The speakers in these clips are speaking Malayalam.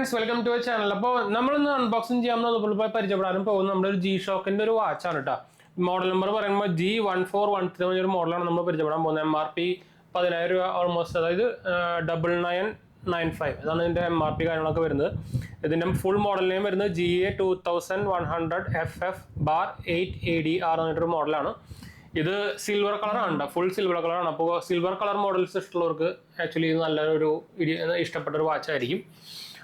Friends welcome to channel. അപ്പോൾ നമ്മളിന്ന് അൺബോക്സിംഗ് ചെയ്യാമെന്ന് പരിചയപ്പെടാനും പോകുന്നത് നമ്മുടെ ഒരു ജി ഷോക്കിന്റെ ഒരു വാച്ചാണ് കേട്ടോ. മോഡൽ നമ്പർ പറയുമ്പോൾ G1413 ഒരു മോഡലാണ് നമ്മൾ പരിചയപ്പെടാൻ പോകുന്നത്. MRP 10,000 രൂപ ഓൾമോസ്റ്റ്, അതായത് 9995 അതാണ് ഇതിന്റെ MRP കാര്യങ്ങളൊക്കെ വരുന്നത്. ഇതിന്റെ ഫുൾ മോഡൽ നെയിം വരുന്നത് GA2100FF-8ADR എന്നൊരു മോഡലാണ്. ഇത് സിൽവർ കളറാണ്, ഫുൾ സിൽവർ കളറാണ്. അപ്പോൾ സിൽവർ കളർ മോഡൽസ് ഇഷ്ടമുള്ളവർക്ക് ആക്ച്വലി ഇത് നല്ലൊരു ഇഷ്ടപ്പെട്ട ഒരു വാച്ച് ആയിരിക്കും.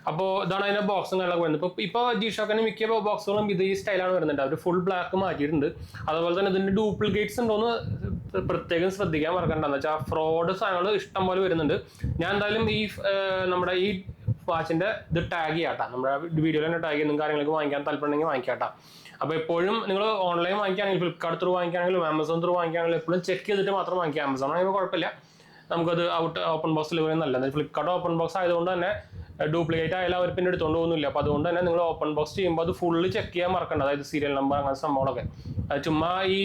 അപ്പോൾ ഇതാണ് അതിന്റെ ബോക്സും കാര്യങ്ങളൊക്കെ വരുന്നത്. ഇപ്പോൾ ജി ഷോക്കിന്റെ മിക്ക ബോക്സുകളും ഇത് ഈ സ്റ്റൈലാണ് വരുന്നുണ്ട്. അവർ ഫുൾ ബ്ലാക്ക് മാറ്റിയിട്ടുണ്ട്. അതുപോലെ തന്നെ ഇതിന്റെ ഡ്യൂപ്ലിക്കേറ്റ്സ് ഉണ്ടോന്ന് പ്രത്യേകം ശ്രദ്ധിക്കാൻ മറക്കണ്ട. എന്ന് വെച്ചാൽ ഫ്രോഡ് സാധനങ്ങൾ ഇഷ്ടം പോലെ വരുന്നുണ്ട്. ഞാൻ എന്തായാലും നമ്മുടെ ഈ വാച്ചിന്റെ ഇത് ടാഗ് ചെയ്യാട്ടാ, നമ്മുടെ വീഡിയോയിൽ തന്നെ ടാഗ് ചെയ്യുന്ന കാര്യങ്ങളൊക്കെ വാങ്ങിക്കാൻ താല്പര്യമുണ്ടെങ്കിൽ വാങ്ങിക്കാട്ടാ. അപ്പോൾ എപ്പോഴും നിങ്ങൾ ഓൺലൈൻ വാങ്ങിക്കുകയാണെങ്കിൽ, ഫ്ലിപ്കാർട്ട് ത്രൂ വാങ്ങിക്കുകയാണെങ്കിലും ആമസോൺ ത്രൂ വാങ്ങിക്കുകയാണെങ്കിലും എപ്പോഴും ചെക്ക് ചെയ്തിട്ട് മാത്രം വാങ്ങിക്കുക. ആമസോൺ ആണെങ്കിൽ കുഴപ്പമില്ല, നമുക്കത് ഓപ്പൺ ബോക്സ് ഡെലിവറി നല്ലത്. ഫ്ലിപ്കാർട്ട് ഓപ്പൺ ബോക്സ് ആയതുകൊണ്ട് തന്നെ ഡ്യൂപ്ലിക്കേറ്റ് ആയാലും അവർ പിന്നെ എടുത്തുകൊണ്ട് പോകുന്നില്ല. അപ്പോൾ അതുകൊണ്ട് തന്നെ നിങ്ങൾ ഓപ്പൺ ബോക്സ് ചെയ്യുമ്പോൾ അത് ഫുള്ള് ചെക്ക് ചെയ്യാൻ മറക്കണ്ട. അതായത് സീരിയൽ നമ്പർ അങ്ങനത്തെ സംഭവങ്ങളൊക്കെ. അത് ചുമ്മാ ഈ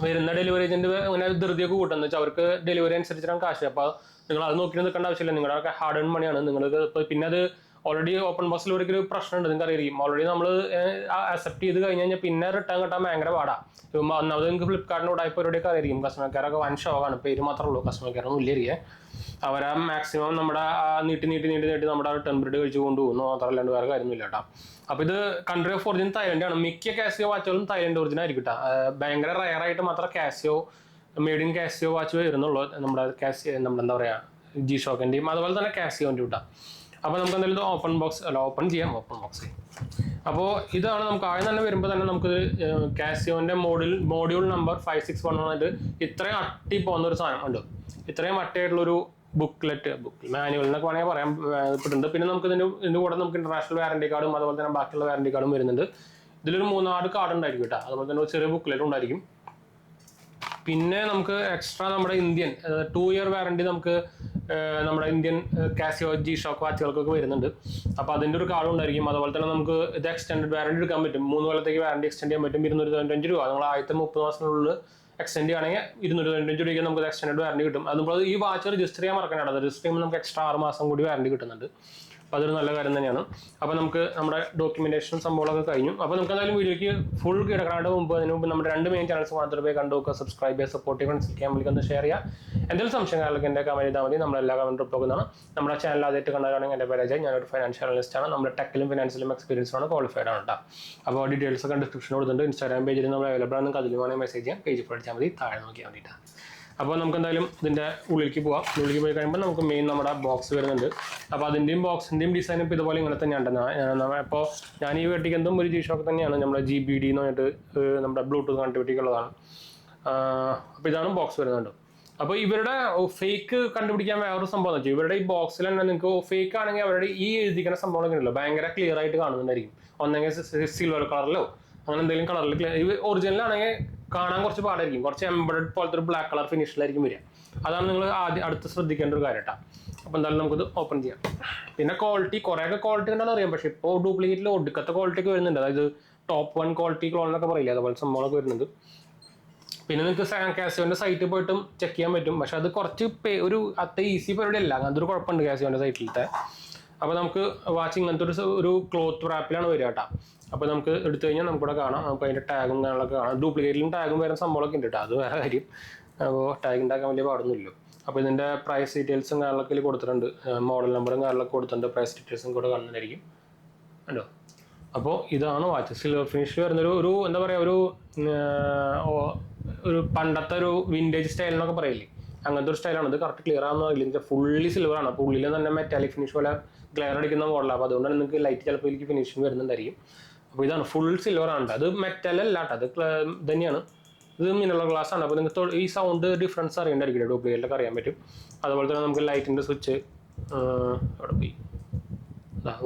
വരുന്ന ഡെലിവറി ഏജന്റ് ഇങ്ങനെ ധൃതിയൊക്കെ കൂട്ടുന്നത് വെച്ചാൽ അവർക്ക് ഡെലിവറി അനുസരിച്ചിട്ടാണ് കാശ്. അപ്പോൾ നിങ്ങൾ അത് നോക്കി നിൽക്കേണ്ട ആവശ്യമില്ല. നിങ്ങളുടെ ഹാർഡ് ഏൺ മണിയാണ് നിങ്ങൾക്ക്. പിന്നെ അത് ഓൾറെഡി ഓപ്പൺ ബോക്സിൽ ഒരു പ്രശ്നമുണ്ട്, നിങ്ങൾക്ക് അറിയാം. ഓൾറെഡി നമ്മൾ അക്സെപ്റ്റ് ചെയ്ത് കഴിഞ്ഞ് കഴിഞ്ഞാൽ പിന്നെ റിട്ടേൺ കിട്ടാൻ ഭയങ്കര പാടാ. ഒന്നാമത് നിങ്ങൾക്ക് ഫ്ലിപ്കാർട്ടിൻ്റെ ഉടായ്പ പരിപാടിയൊക്കെ അറിയാം. കസ്റ്റമർ കെയറൊക്കെ വൻ ഷോക്കാണ്, പേര് മാത്രമേ ഉള്ളൂ, കസ്റ്റമർ കെയർ ഒന്നും ഇല്ലേ. അവരാ മാക്സിമം നമ്മുടെ നീട്ടി നമ്മുടെ റിട്ടേൺ പീരീഡ് കഴിച്ച് കൊണ്ടുപോകുന്നു, മാത്രമല്ലാണ്ട് വേറെ കാര്യമൊന്നുമില്ല കേട്ടോ. അപ്പോൾ ഇത് കൺട്രി ഓഫ് ഒറിജിൻ തായ്ലൻഡാണ്. മിക്ക കാസിയോ വാച്ചുകളും തായ്ലൻഡ് ഒറിജിൻ ആയിരിക്കും കേട്ടോ. ഭയങ്കര റയറായിട്ട് മാത്രം Casio made in Casio watch വരുന്നുള്ളൂ. നമ്മുടെ എന്താ പറയുക, ജി ഷോക്കിൻ്റെയും അതുപോലെ തന്നെ കാസിയോൻ്റെ കേട്ടോ. അപ്പോൾ നമുക്ക് എന്തായാലും ഓപ്പൺ ചെയ്യാം. Open box. അപ്പോൾ ഇതാണ് നമുക്ക് ആദ്യം തന്നെ വരുമ്പോൾ തന്നെ നമുക്ക് കാസിയോന്റെ മോഡ്യൂൾ നമ്പർ 561 വന്നിട്ട് ഇത്രയും അട്ടി പോകുന്ന ഒരു സാധനം ഉണ്ട്. ഇത്രയും അട്ടയായിട്ടുള്ളൊരു ബുക്ക് മാനുവൽ എന്നൊക്കെ വേണമെങ്കിൽ പറയാൻ ഇട്ടുണ്ട്. പിന്നെ നമുക്ക് ഇതിന്റെ കൂടെ നമുക്ക് ഇന്റർനാഷണൽ വാറന്റി കാർഡും അതുപോലെ തന്നെ ബാക്കിയുള്ള വാറന്റി കാർഡും വരുന്നുണ്ട്. ഇതിലൊരു 3 കാർഡ് ഉണ്ടായിരിക്കും കേട്ടോ. അതുപോലെ തന്നെ ഒരു ചെറിയ ബുക്ക്ലെറ്റ് ഉണ്ടായിരിക്കും. പിന്നെ നമുക്ക് എക്സ്ട്രാ നമ്മുടെ ഇന്ത്യൻ 2 ഇയർ വാറന്റി നമുക്ക് നമ്മുടെ ഇന്ത്യൻ കാസിയോ ജി ഷോക്ക് വാച്ചുകൾക്കൊക്കെ വരുന്നുണ്ട്. അപ്പോൾ അതിൻ്റെ ഒരു കാർഡ് ഉണ്ടായിരിക്കും. അതുപോലെ തന്നെ നമുക്ക് ഇത് എക്സ്റ്റൻഡ് വാറന്റി എടുക്കാൻ പറ്റും. 3 കൊല്ലത്തേക്ക് വാറന്റി എക്സ്റ്റെൻഡ് ചെയ്യാൻ പറ്റും. 295 രൂപ. നമ്മൾ ആദ്യത്തെ 30 മാസത്തിനുള്ളിൽ എക്സ്റ്റെൻഡ് ചെയ്യുകയാണെങ്കിൽ 295 രൂപയ്ക്ക് നമുക്ക് എക്സ്റ്റൻഡ് വാറന്റി കിട്ടും. അതുപോലെ ഈ വാച്ച് രജിസ്റ്റർ ചെയ്യാൻ മറക്കണ്ട. അത് രജിസ്റ്റർ ചെയ്യുമ്പോൾ നമുക്ക് എക്സ്ട്രാ 6 മാസം കൂടി വാറന്റി കിട്ടുന്നുണ്ട്. അപ്പോൾ അതൊരു നല്ല കാര്യം തന്നെയാണ്. അപ്പോൾ നമുക്ക് നമ്മുടെ ഡോക്യുമെന്റേഷൻ സംഭവങ്ങളൊക്കെ കഴിഞ്ഞു. അപ്പോൾ നമുക്ക് എന്തായാലും വീഡിയോയ്ക്ക് ഫുൾ കിടക്കാണ്ട് അതിന് മുമ്പ് നമ്മുടെ 2 മെയിൻ ചാനൽസ് മാത്രമേ പോയി കണ്ടു നോക്കുക, സബ്സ്ക്രൈബ് ചെയ്യുക, സപ്പോർട്ട് ചെയ്യുക, ഫ്രണ്ട്സിലേക്ക് വിളിക്കുന്നത് ഷെയർ ചെയ്യുക. എന്തെങ്കിലും സംശയങ്ങളൊക്കെ എൻ്റെ കമന്റ് ചെയ്താൽ മതി. നമ്മളെല്ലാ കമന്റും പോകുന്നതാണ്. നമ്മുടെ ചാനൽ ആദ്യമായിട്ട് കണ്ടാണെങ്കിൽ എൻ്റെ പേര് അജയ്, ഞാനൊരു ഫൈനാൻഷ്യൽ അനലിസ്റ്റ് ആണ്. നമ്മുടെ ടെക്കിലും ഫിനാൻസിലും എക്സ്പീരിയൻസ് ആണ്, ക്വാളിഫൈഡ് ആണ് കേട്ടോ. അപ്പോൾ ഡീറ്റെയിൽസ് ഒക്കെ ഡിസ്ക്രിപ്ഷൻ കൊടുത്തിട്ടുണ്ട്. ഇൻസ്റ്റാഗ്രാം പേജിൽ നമ്മൾ അവൈലബിൾ ആണ്. നിങ്ങൾക്ക് അതിൽ വേണമെങ്കിൽ മെസ്സേജ് ചെയ്യാം. പേജ് പഠിച്ചാൽ മതി, താഴെ നോക്കിയാൽ വേണ്ടിയിട്ടാണ്. അപ്പോൾ നമുക്ക് എന്തായാലും ഇതിൻ്റെ ഉള്ളിലേക്ക് പോവാം. ഉള്ളിലേക്ക് പോയി കഴിയുമ്പോൾ നമുക്ക് മെയിൻ നമ്മുടെ ബോക്സ് വരുന്നുണ്ട്. അപ്പോൾ അതിൻ്റെയും ബോക്സിൻ്റെയും ഡിസൈൻ ഇപ്പോൾ ഇതുപോലെ ഇങ്ങനെ തന്നെയാണ്. അപ്പോൾ ഞാൻ ഈ വെട്ടിക്കുന്നതും ഒരു ജി ഷോക്ക് തന്നെയാണ്. നമ്മുടെ GBD എന്ന് പറഞ്ഞിട്ട് നമ്മുടെ ബ്ലൂടൂത്ത് കണക്ടിവിറ്റി ഉള്ളതാണ്. അപ്പോൾ ഇതാണ് ബോക്സ് വരുന്നുണ്ട്. അപ്പോൾ ഇവരുടെ ഫേക്ക് കണ്ടുപിടിക്കാൻ വേറൊരു സംഭവം എന്ന് വെച്ചാൽ ഇവരുടെ ഈ ബോക്സിൽ തന്നെ നിങ്ങൾക്ക് ഫേക്ക് ആണെങ്കിൽ അവരുടെ ഈ എഴുതിക്കുന്ന സംഭവങ്ങളൊക്കെ ഉണ്ടല്ലോ ഭയങ്കര ക്ലിയർ ആയിട്ട് കാണുന്നുണ്ടായിരിക്കും. ഒന്നെങ്കിൽ സിൽവർ കളറിലോ അങ്ങനെ എന്തെങ്കിലും കളറിൽ ഒറിജിനൽ ആണെങ്കിൽ കാണാൻ കുറച്ച് പാടായിരിക്കും. കുറച്ച് എംബഡഡ് പോലത്തെ ഒരു ബ്ലാക്ക് കളർ ഫിനിഷിലായിരിക്കും വരിക. അതാണ് നിങ്ങൾ അടുത്ത് ശ്രദ്ധിക്കേണ്ട ഒരു കാര്യം കേട്ടോ. അപ്പോൾ എന്തായാലും നമുക്കിത് ഓപ്പൺ ചെയ്യാം. പിന്നെ കുറേയൊക്കെ ക്വാളിറ്റി ഉണ്ടെന്ന് അറിയാം. പക്ഷേ ഇപ്പോൾ ഡ്യൂപ്ലിക്കേറ്റിൽ ഒടുക്കത്തെ ക്വാളിറ്റി ഒക്കെ വരുന്നുണ്ട്. അതായത് ടോപ്പ് 1 ക്വാളിറ്റി ക്ലോൺ എന്നൊക്കെ പറയില്ല, അതുപോലെ സംഭവങ്ങളൊക്കെ വരുന്നുണ്ട്. പിന്നെ നിങ്ങൾക്ക് കാസിയോന്റെ സൈറ്റിൽ പോയിട്ടും ചെക്ക് ചെയ്യാൻ പറ്റും. പക്ഷെ അത് കുറച്ച് ഒരു അത്ര ഈസി പരിപാടി അല്ല. അങ്ങനത്തെ ഒരു കുഴപ്പമുണ്ട് കാസിയോന്റെ സൈറ്റിലത്തെ. അപ്പോൾ നമുക്ക് വാച്ച് ഇങ്ങനത്തെ ഒരു ക്ലോത്ത് റാപ്പിലാണ് വരിക കേട്ടോ. അപ്പോൾ നമുക്ക് എടുത്തു കഴിഞ്ഞാൽ നമുക്കിവിടെ കാണാം. നമുക്ക് അതിൻ്റെ ടാഗും കാര്യങ്ങളൊക്കെ കാണാം. ഡ്യൂപ്ലിക്കേറ്റിലും ടാഗും വരുന്ന സംഭവമൊക്കെ ഉണ്ട് കേട്ടോ. അത് വേറെ കാര്യം. അപ്പോൾ ടാഗ് ഉണ്ടാക്കാൻ വലിയ പാടൊന്നുമില്ല. അപ്പോൾ ഇതിൻ്റെ പ്രൈസ് ഡീറ്റെയിൽസും കാര്യങ്ങളൊക്കെ കൊടുത്തിട്ടുണ്ട്. മോഡൽ നമ്പറും കാര്യങ്ങളൊക്കെ കൊടുത്തിട്ടുണ്ട്. പ്രൈസ് ഡീറ്റെയിൽസും കൂടെ കാണുന്നതായിരിക്കും കണ്ടോ. അപ്പോൾ ഇതാണ് വാച്ച്. സിൽവർ ഫിനിഷിൽ വരുന്നൊരു എന്താ പറയുക, ഒരു പണ്ടത്തെ ഒരു വിൻറ്റേജ് സ്റ്റൈൽ എന്നൊക്കെ പറയില്ലേ, അങ്ങനത്തെ ഒരു സ്റ്റൈലാണ്. ഇത് കറക്റ്റ് ക്ലിയർ ആണെന്ന് അറിയില്ല. ഫുള്ളി സിൽവർ ആണ്. അപ്പോൾ ഉള്ളിൽ തന്നെ മെറ്റാലിക് ഫിനിഷ് പോലെ ഗ്ലെയർ അടിക്കുന്ന മോഡലാണ്. അപ്പോൾ അതുകൊണ്ടാണ് നിങ്ങൾക്ക് ലൈറ്റ് ചിലപ്പോൾ ഇതിലേക്ക് ഫിനിഷിങ് വരുന്നുണ്ടായിരിക്കും. അപ്പോൾ ഇതാണ് ഫുൾ സിൽവർ ആണ്. അത് മെറ്റൽ അല്ല കേട്ടോ, അത് തന്നെയാണ്. ഇത് മിനറൽ ഗ്ലാസ് ആണ്. അപ്പോൾ നിങ്ങൾക്ക് ഈ സൗണ്ട് ഡിഫറൻസ് അറിയണ്ടായിരിക്കില്ല, ഡ്യൂപ്ലിക്കേറ്റിലൊക്കെ അറിയാൻ പറ്റും. അതുപോലെ തന്നെ നമുക്ക് ലൈറ്റിൻ്റെ സ്വിച്ച് അവിടെ പോയി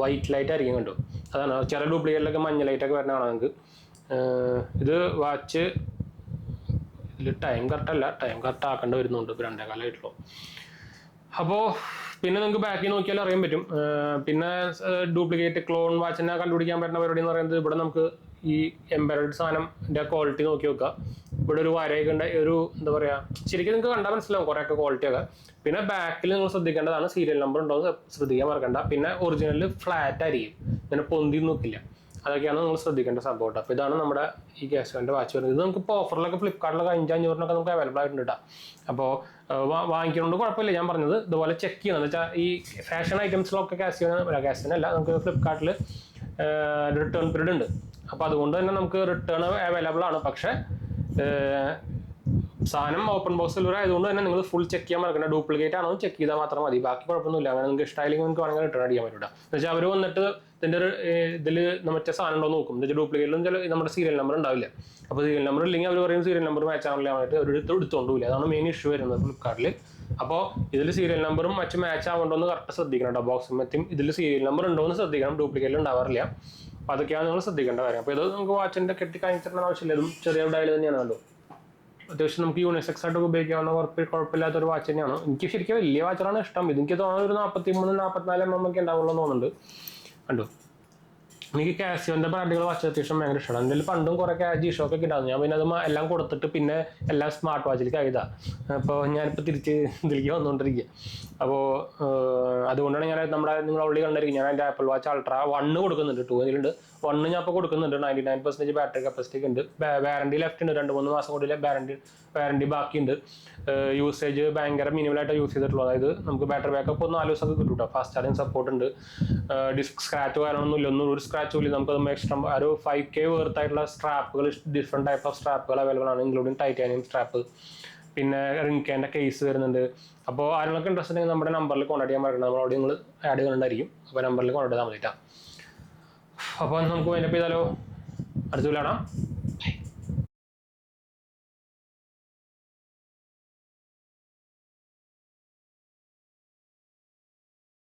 വൈറ്റ് ലൈറ്റ് ആയിരിക്കും കണ്ടു. അതാണ് ചില ഡ്യൂപ്ലിക്കേറ്റിലൊക്കെ മഞ്ഞ ലൈറ്റൊക്കെ വരുന്നതാണ് നിങ്ങൾക്ക്. ഇത് വാച്ച് ഇതിൽ ടൈം കറക്റ്റല്ല, ടൈം കറക്റ്റ് ആക്കേണ്ടി വരുന്നുണ്ട്. ഇപ്പോൾ 2 കാലമായിട്ടുള്ളൂ. അപ്പോൾ പിന്നെ നിങ്ങൾക്ക് ബാക്കിൽ നോക്കിയാൽ അറിയാൻ പറ്റും. പിന്നെ ഡ്യൂപ്ലിക്കേറ്റ് ക്ലോൺ വാച്ചിനെ കണ്ടുപിടിക്കാൻ പറ്റുന്ന പരിപാടി എന്ന് പറയുന്നത് ഇവിടെ നമുക്ക് ഈ എംബഡഡ് സാധനത്തിൻ്റെ ക്വാളിറ്റി നോക്കി വെക്കുക. ഇവിടെ ഒരു വരയൊക്കെ ഉണ്ട്, ഒരു എന്താ പറയുക, ശരിക്കും നിങ്ങൾക്ക് കണ്ടാൽ മനസ്സിലാവും കുറേയൊക്കെ ക്വാളിറ്റി ഒക്കെ. പിന്നെ ബാക്കിൽ നിങ്ങൾ ശ്രദ്ധിക്കേണ്ടതാണ് സീരിയൽ നമ്പർ ഉണ്ടോ എന്ന് ശ്രദ്ധിക്കാൻ മറക്കണ്ട. പിന്നെ ഒറിജിനൽ ഫ്ലാറ്റ് ആയിരിക്കും, ഇങ്ങനെ പൊന്തി നോക്കില്ല. അതൊക്കെയാണ് നിങ്ങൾ ശ്രദ്ധിക്കേണ്ട സംഭവം കേട്ടോ. അപ്പോൾ ഇതാണ് നമ്മുടെ ഈ കാസിയോൻ്റെ വാച്ച് വരുന്നത്. ഇത് നമുക്ക് ഇപ്പോൾ ഓഫറിലൊക്കെ ഫ്ലിപ്കാർട്ടിലൊക്കെ 500-500 നമുക്ക് അവൈലബിൾ ആയിട്ടുണ്ട് കേട്ടോ. അപ്പോൾ വാങ്ങിക്കുന്നതുകൊണ്ട് കുഴപ്പമില്ല. ഞാൻ പറഞ്ഞത് ഇതുപോലെ ചെക്ക് ചെയ്യണം എന്ന് വെച്ചാൽ ഈ ഫാഷൻ ഐറ്റംസിലൊക്കെ കാസിയോനല്ല, നമുക്ക് ഫ്ലിപ്കാർട്ടിൽ റിട്ടേൺ പീരീഡ് ഉണ്ട്. അപ്പോൾ അതുകൊണ്ട് തന്നെ നമുക്ക് റിട്ടേൺ അവൈലബിൾ ആണ്. പക്ഷേ സാധനം ഓപ്പൺ ബോക്സ് സിൽവർ ആയതുകൊണ്ട് തന്നെ നിങ്ങൾ ഫുൾ ചെക്ക് ചെയ്യാൻ മറക്കണ്ട. ഡ്യൂപ്ലിക്കേറ്റ് ആണോ ചെക്ക് ചെയ്താൽ മാത്രം മതി, ബാക്കി കുഴപ്പമൊന്നുമില്ല. അങ്ങനെ നിങ്ങൾക്ക് ഇഷ്ടമായില്ലെങ്കിൽ നിങ്ങൾക്ക് വേണമെങ്കിൽ റിട്ടേൺ അടിക്കാൻ പറ്റില്ല. എന്ന് വെച്ചാൽ അവർ വന്നിട്ട് ഇതിൻ്റെ ഇതിൽ മറ്റേ സാധനം ഉണ്ടോ നോക്കും. എന്ന് വെച്ചാൽ ഡ്യൂപ്ലിക്കേറ്റിലും ചില നമ്മുടെ സീരിയൽ നമ്പർ ഉണ്ടാവില്ല. അപ്പോൾ സീരിയൽ നമ്പർ ഇല്ലെങ്കിൽ അവർ പറയും സീരിയൽ നമ്പർ മാച്ച് ആവാനായിട്ട് അവർ എടുത്തുകൊണ്ടില്ല. അതാണ് മെയിൻ ഇഷ്യൂ വരുന്നത് ഫ്ലിപ്കാർട്ടിൽ. അപ്പോൾ ഇതിൽ സീരിയൽ നമ്പറും മറ്റും മാച്ച് ആവുന്നുണ്ടോ കറക്റ്റ് ശ്രദ്ധിക്കണം കേട്ടോ. ബോക്സും മറ്റും ഇതിൽ സീരിയൽ നമ്പർ ഉണ്ടോ എന്ന് ശ്രദ്ധിക്കണം, ഡ്യൂപ്ലിക്കേറ്റ് ഉണ്ടാവാറില്ല. അപ്പോൾ അതൊക്കെയാണ് നിങ്ങൾ ശ്രദ്ധിക്കേണ്ട കാര്യം. അപ്പോൾ ഇത് നമുക്ക് വാച്ചിൻ്റെ കെട്ടി കാണിച്ചിട്ടുള്ള ആവശ്യമില്ല, ഇതും ചെറിയ ഡയൽ തന്നെയാണല്ലോ. അത്യാവശ്യം നമുക്ക് യൂണിസെക്സ് ആയിട്ട് ഉപയോഗിക്കാവുന്ന കുഴപ്പമില്ലാത്തൊരു വാച്ച് തന്നെയാണ്. എനിക്ക് ശരിക്കും വലിയ വാച്ചാണ് ഇഷ്ടം. ഇത് എനിക്ക് തോന്നുന്നത് ഒരു 43-44 mm ഒക്കെ ഉണ്ടാവുള്ളൂ എന്ന് തോന്നുന്നുണ്ട്. കണ്ടു, എനിക്ക് കാസിയോൻ്റെ ബ്രാൻഡുകൾ വാച്ച് അത്യാവശ്യം ഭയങ്കര ഇഷ്ടമാണ്. എൻ്റെ പണ്ടും കുറേ G-Shock ഒക്കെ ഉണ്ടായിരുന്നു. ഞാൻ പിന്നെ അത് എല്ലാം കൊടുത്തിട്ട് പിന്നെ എല്ലാം സ്മാർട്ട് വാച്ചിലേക്ക് ആയതാണ്. അപ്പോൾ ഞാനിപ്പോൾ തിരിച്ച് ഇതിലേക്ക് വന്നുകൊണ്ടിരിക്കുക. അപ്പോൾ അതുകൊണ്ടാണ് ഞാൻ നിങ്ങൾ ഓൾറെഡി കണ്ടിരിക്കും, ഞാൻ എൻ്റെ ആപ്പിൾ വാച്ച് അൾട്രാ 1 കൊടുക്കുന്നുണ്ട്. 2 ഇതിലുണ്ട്. 1 ഞാൻ ഇപ്പോൾ കൊടുക്കുന്നുണ്ട്. 99% ബാറ്ററി കപ്പാസിറ്റി ഉണ്ട്. വാറണ്ടി ലെഫ്റ്റ് ഉണ്ട്, 2-3 മാസം കൂടി വാറണ്ടി ബാക്കിയുണ്ട്. യൂസേജ് ഭയങ്കര മിനിമലായിട്ട് യൂസ് ചെയ്തിട്ടുള്ളൂ. അതായത് നമുക്ക് ബാറ്ററി ബാക്കപ്പ് 4 ദിവസമൊക്കെ കിട്ടും കേട്ടോ. ഫാസ്റ്റ് ചാർജിങ് സപ്പോർട്ട് ഉണ്ട്. ഡിസ്ക് സ്ക്രാച്ച് കാര്യങ്ങളൊന്നുമില്ല, ഒരു സ്ക്രാച്ചും ഇല്ല. നമുക്ക് എക്സ്ട്രാ ഒരു 5K വർത്തായിട്ടുള്ള സ്ട്രാപ്പുകൾ, ഡിഫറെൻറ്റ് ടൈപ്പ് ഓഫ് സ്ട്രാപ്പുകൾ അവൈലബിൾ ആണ്, ഇൻക്ലൂഡിങ് ടൈറ്റാനിയം സ്ട്രാപ്പ്. പിന്നെ റിൻകേൻ്റെ കേസ് വരുന്നുണ്ട്. അപ്പോൾ ആരെങ്കിലും ഇൻട്രസ്റ്റ് ഉണ്ടെങ്കിൽ നമ്മുടെ നമ്പറിൽ കോൺടാക്ട് ചെയ്യാൻ പറ്റണം. നമ്മളോട് നിങ്ങൾ ആഡ് ചെയ്യുന്നുണ്ടായിരിക്കും. അപ്പോൾ നമ്പറിൽ കോൺടാക്ട് ചെയ്താൽ മതിട്ടാ. അപ്പോൾ നമുക്ക് വൈൻഡപ്പ് ചെയ്താലോ, അടുത്ത വീടാണ്.